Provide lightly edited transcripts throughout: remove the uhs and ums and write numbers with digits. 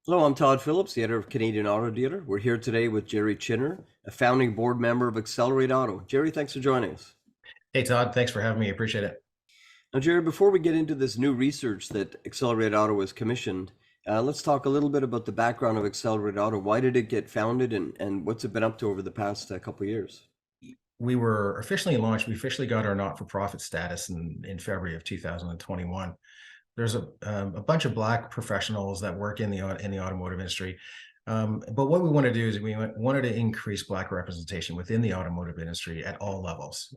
Hello, I'm Todd Phillips, the editor of Canadian Auto Dealer. We're here today with Jerry Chinner, a founding board member of Accelerate Auto. Jerry, thanks for joining us. Hey, Todd, thanks for having me. Appreciate it. Now, Jerry, before we get into this new research that Accelerate Auto has commissioned, let's talk a little bit about the background of Accelerate Auto. Why did it get founded, and what's it been up to over the past couple of years? We were officially launched. We officially got our not-for-profit status in February of 2021. There's a bunch of Black professionals that work in the automotive industry. But what we want to do is wanted to increase Black representation within the automotive industry at all levels,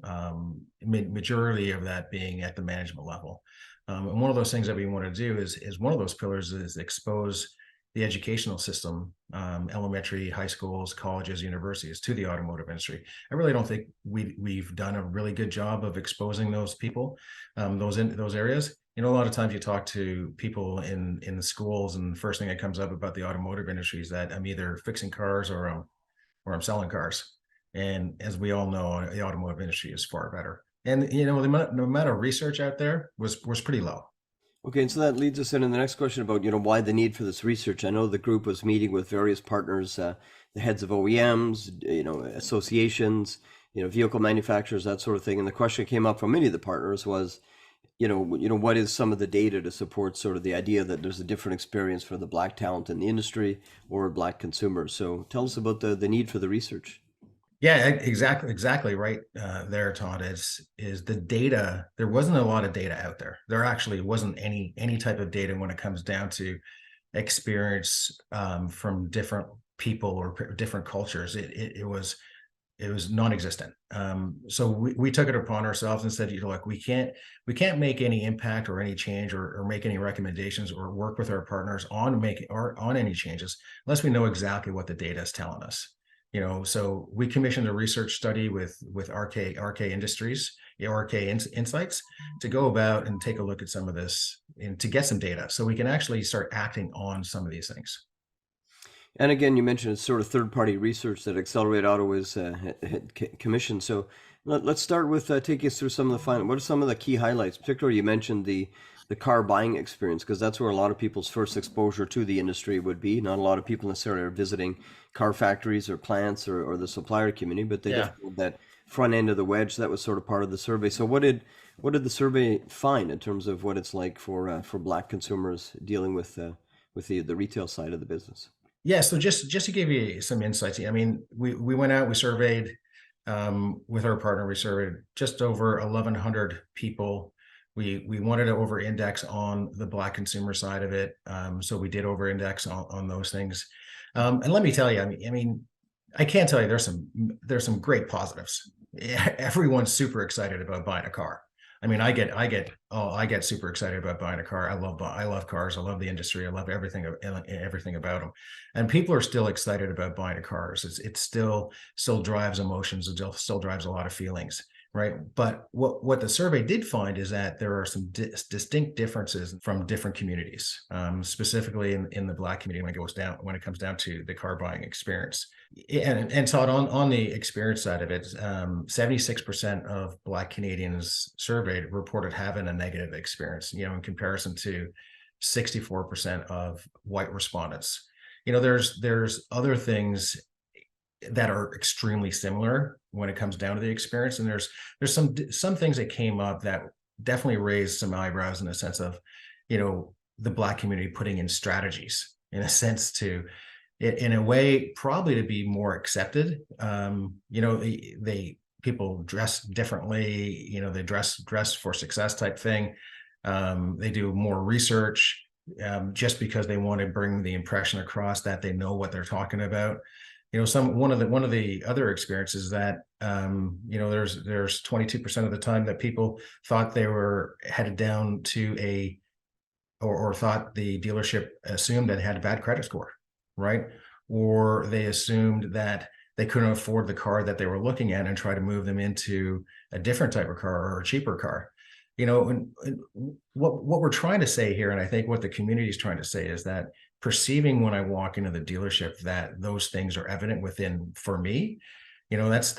majority of that being at the management level. And one of those things that we want to do is one of those pillars is expose the educational system, elementary, high schools, colleges, universities, to the automotive industry. I really don't think we've done a really good job of exposing those people, those areas. A lot of times you talk to people in the schools, and the first thing that comes up about the automotive industry is that I'm either fixing cars or I'm selling cars. And as we all know, the automotive industry is far better. And the amount of research out there was pretty low. Okay, and so that leads us into the next question about, why the need for this research. I know the group was meeting with various partners, the heads of OEMs, associations, vehicle manufacturers, that sort of thing. And the question came up from many of the partners was, what is some of the data to support sort of the idea that there's a different experience for the Black talent in the industry or Black consumers? So tell us about the need for the research. Yeah, exactly right there, Todd. Is the data? There wasn't a lot of data out there. There actually wasn't any type of data when it comes down to experience from different people or different cultures. It was non-existent. So we took it upon ourselves and said, look, we can't make any impact or any change or make any recommendations or work with our partners on any changes unless we know exactly what the data is telling us. So we commissioned a research study with RK Industries, Insights, to go about and take a look at some of this and to get some data so we can actually start acting on some of these things. And again, you mentioned it's sort of third-party research that Accelerate Auto is commissioned. So let's start with take us through some of the final. What are some of the key highlights? Particularly, you mentioned the car buying experience, because that's where a lot of people's first exposure to the industry would be. Not a lot of people necessarily are visiting car factories or plants or the supplier community, but they definitely that front end of the wedge. That was sort of part of the survey. So what did the survey find in terms of what it's like for Black consumers dealing with the retail side of the business? Yeah, so just to give you some insights, I mean, we went out, we surveyed with our partner, we surveyed just over 1,100 people. We wanted to over-index on the Black consumer side of it, so we did over-index on those things. And let me tell you, I can't tell you there's some great positives. Everyone's super excited about buying a car. I get super excited about buying a car. I love cars. I love the industry. I love everything about them. And people are still excited about buying cars. It still drives emotions. It still drives a lot of feelings, right? But what the survey did find is that there are some distinct differences from different communities, specifically in the Black community when it comes down to the car buying experience. And Todd, on the experience side of it, 76% of Black Canadians surveyed reported having a negative experience, in comparison to 64% of white respondents. There's other things that are extremely similar when it comes down to the experience. And there's some things that came up that definitely raised some eyebrows in the sense of, the Black community putting in strategies in a sense to, in a way, probably to be more accepted. People dress differently, they dress for success type thing. They do more research just because they want to bring the impression across that they know what they're talking about. One of the other experiences that there's 22% of the time that people thought they were headed down to or thought the dealership assumed that it had a bad credit score, right? Or they assumed that they couldn't afford the car that they were looking at and try to move them into a different type of car or a cheaper car. And what we're trying to say here, and I think what the community is trying to say, is that perceiving when I walk into the dealership that those things are evident within, for me, it's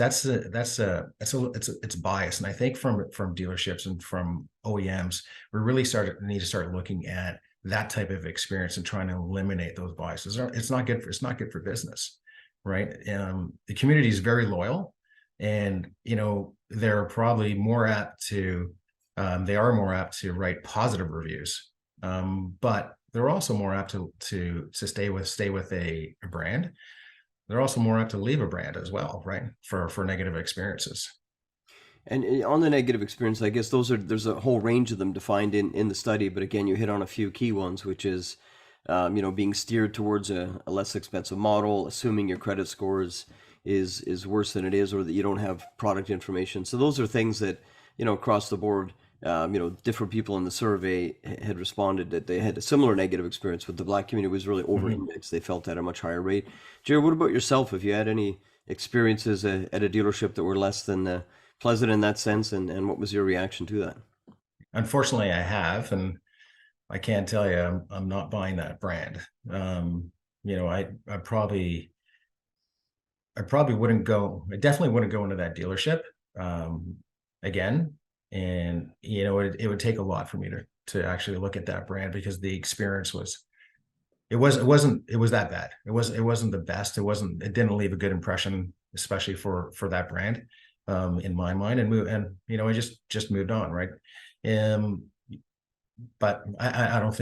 bias. And I think from dealerships and from OEMs, we really need to start looking at that type of experience and trying to eliminate those biases. It's not good for business, right? The community is very loyal, and they're probably more apt to they are more apt to write positive reviews, but they're also more apt to stay with a brand. They're also more apt to leave a brand as well, right? For negative experiences. And on the negative experience, I guess there's a whole range of them defined in the study. But again, you hit on a few key ones, which is, being steered towards a less expensive model, assuming your credit score is worse than it is, or that you don't have product information. So those are things that, across the board, different people in the survey had responded that they had a similar negative experience, but the Black community was really over-indexed. They felt at a much higher rate. Jared, what about yourself? Have you had any experiences at a dealership that were less than pleasant in that sense, and what was your reaction to that? Unfortunately, I have, and I can't tell you I'm not buying that brand. I probably wouldn't go. I definitely wouldn't go into that dealership again. And it would take a lot for me to actually look at that brand, because the experience it was that bad. It wasn't the best. It didn't leave a good impression, especially for that brand, in my mind. I just moved on, right? Um, but I don't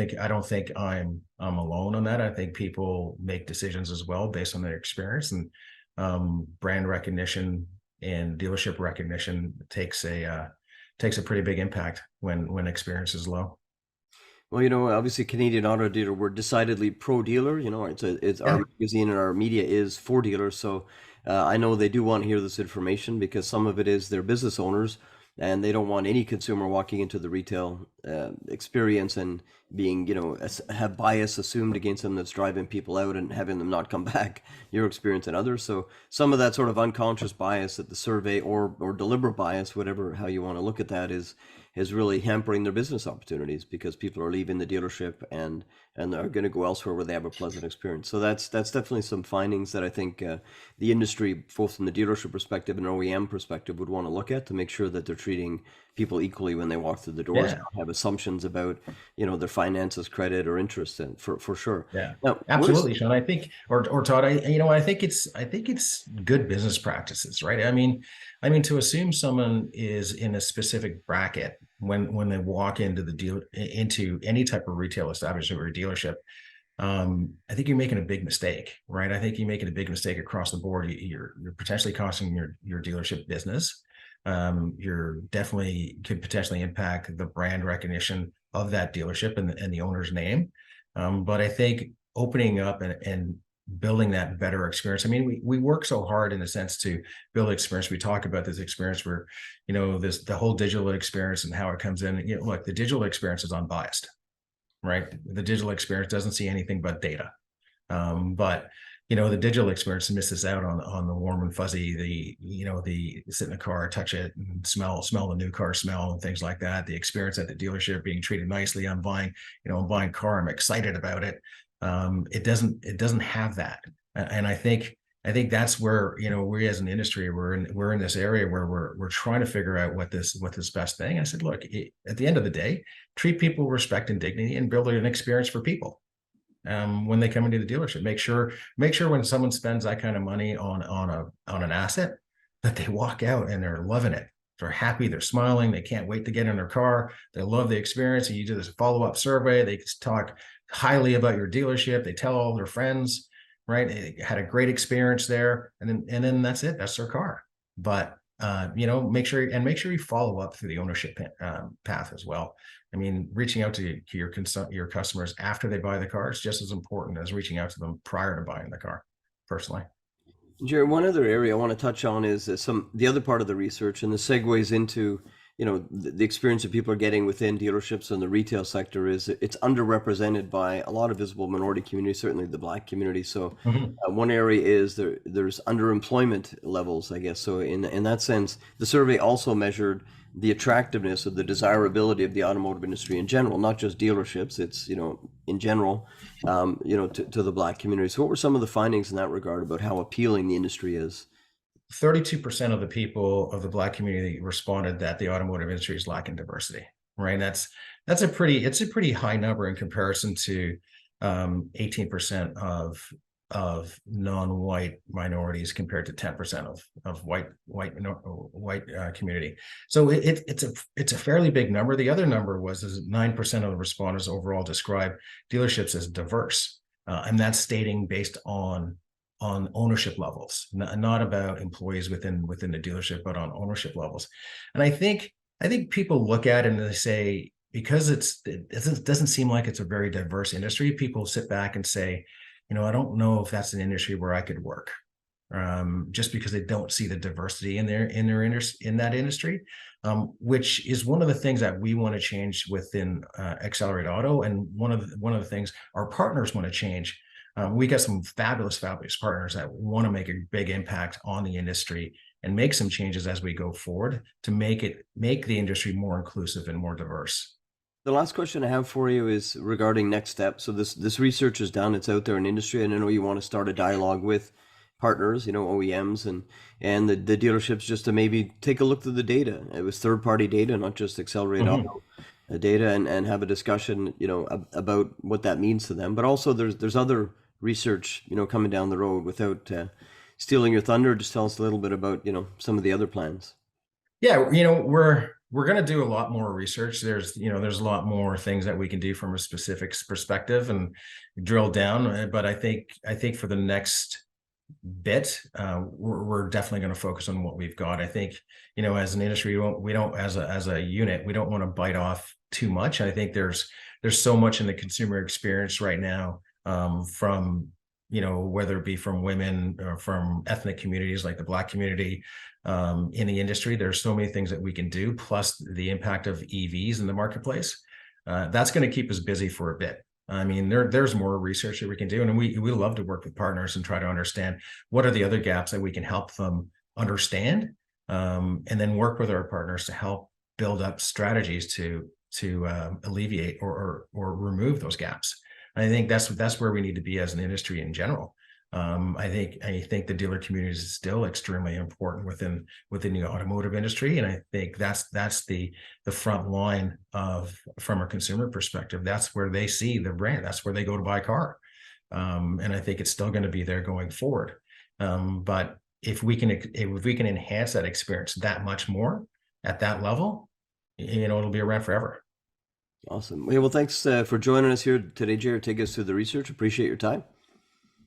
think I'm alone on that. I think people make decisions as well based on their experience, and brand recognition and dealership recognition takes a pretty big impact when experience is low. Well, obviously Canadian Auto Dealer, we're decidedly pro dealer. It's our Yeah. magazine and our media is for dealers. So I know they do want to hear this information because some of it is their business owners, and they don't want any consumer walking into the retail experience and being, have bias assumed against them that's driving people out and having them not come back. Your experience and others. So some of that sort of unconscious bias that the survey or deliberate bias, whatever how you want to look at that, is really hampering their business opportunities because people are leaving the dealership and are going to go elsewhere where they have a pleasant experience. So that's definitely some findings that I think the industry, both from the dealership perspective and OEM perspective, would want to look at to make sure that they're treating people equally when they walk through the doors. Yeah. Not have assumptions about their finances, credit, or interest, and for sure. Yeah, Now, what is absolutely, Sean. I think, or Todd, I think it's good business practices, right? To assume someone is in a specific bracket when they walk into any type of retail establishment or dealership, I think you're making a big mistake, right? I think you're making a big mistake across the board. You're potentially costing your dealership business. You're definitely could potentially impact the brand recognition of that dealership and the owner's name. But I think opening up and building that better experience. I mean, we work so hard in a sense to build experience. We talk about this experience where, the whole digital experience and how it comes in. Look, the digital experience is unbiased, right? The digital experience doesn't see anything but data. But the digital experience misses out on the warm and fuzzy, the sit in the car, touch it, and smell the new car smell and things like that. The experience at the dealership, being treated nicely. I'm buying a car. I'm excited about it. It doesn't have that. And I think that's where, we as an industry, we're in this area where we're trying to figure out what this best thing. I said, look, at the end of the day, treat people with respect and dignity and build an experience for people. When they come into the dealership, make sure when someone spends that kind of money on an asset, that they walk out and they're loving it. They're happy, they're smiling, they can't wait to get in their car. They love the experience. And you do this follow-up survey. They talk highly about your dealership. They tell all their friends, right? They had a great experience there, and then that's it. That's their car. But make sure you follow up through the ownership path as well. I mean, reaching out to your customers after they buy the car is just as important as reaching out to them prior to buying the car, personally. Jared, one other area I want to touch on is the other part of the research, and the segues into the experience that people are getting within dealerships and the retail sector is it's underrepresented by a lot of visible minority communities, certainly the Black community. So one area is there's underemployment levels, I guess. So in that sense, the survey also measured the attractiveness of the desirability of the automotive industry in general, not just dealerships. It's in general, to the Black community. So what were some of the findings in that regard about how appealing the industry is? 32% of the people of the Black community responded that the automotive industry is lacking diversity, right? it's a pretty high number in comparison to 18% of non-white minorities compared to 10% of white community. So it's a fairly big number. The other number was is 9% of the respondents overall describe dealerships as diverse, and that's stating based on ownership levels, not about employees within the dealership, but on ownership levels. And I think people look at it and they say, because it doesn't seem like it's a very diverse industry, people sit back and say, I don't know if that's an industry where I could work, just because they don't see the diversity in that industry, which is one of the things that we want to change within Accelerate Auto, and one of the things our partners want to change. We got some fabulous partners that want to make a big impact on the industry and make some changes as we go forward to make the industry more inclusive and more diverse. The last question I have for you is regarding next steps. So this research is done, it's out there in industry, and I know you want to start a dialogue with partners, OEMs and the dealerships, just to maybe take a look at the data. It was third-party data, not just Accelerate Auto data, and have a discussion, about what that means to them. But also there's other research, coming down the road. Without stealing your thunder, just tell us a little bit about, some of the other plans. Yeah, we're going to do a lot more research. There's a lot more things that we can do from a specifics perspective and drill down. But I think for the next bit, we're definitely going to focus on what we've got. I think, as an industry, we don't as a unit, we don't want to bite off too much. I think there's so much in the consumer experience right now, from whether it be from women or from ethnic communities like the Black community, in the industry. There's so many things that we can do, plus the impact of EVs in the marketplace. That's going to keep us busy for a bit. I mean, there's more research that we can do, and we love to work with partners and try to understand what are the other gaps that we can help them understand, and then work with our partners to help build up strategies to alleviate or remove those gaps. And I think that's where we need to be as an industry in general. I think the dealer community is still extremely important within the automotive industry, and I think that's the front line from a consumer perspective. That's where they see the brand. That's where they go to buy a car, and I think it's still going to be there going forward. But if we can enhance that experience that much more at that level, it'll be around forever. Awesome. Well, thanks for joining us here today, Jared. Take us through the research. Appreciate your time.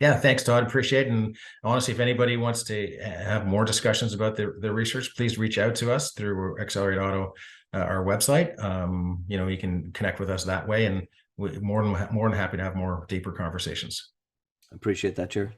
Yeah, thanks, Todd. Appreciate it. And honestly, if anybody wants to have more discussions about the research, please reach out to us through Accelerate Auto, our website. You can connect with us that way, and we're more than happy to have more deeper conversations. Appreciate that, Jared.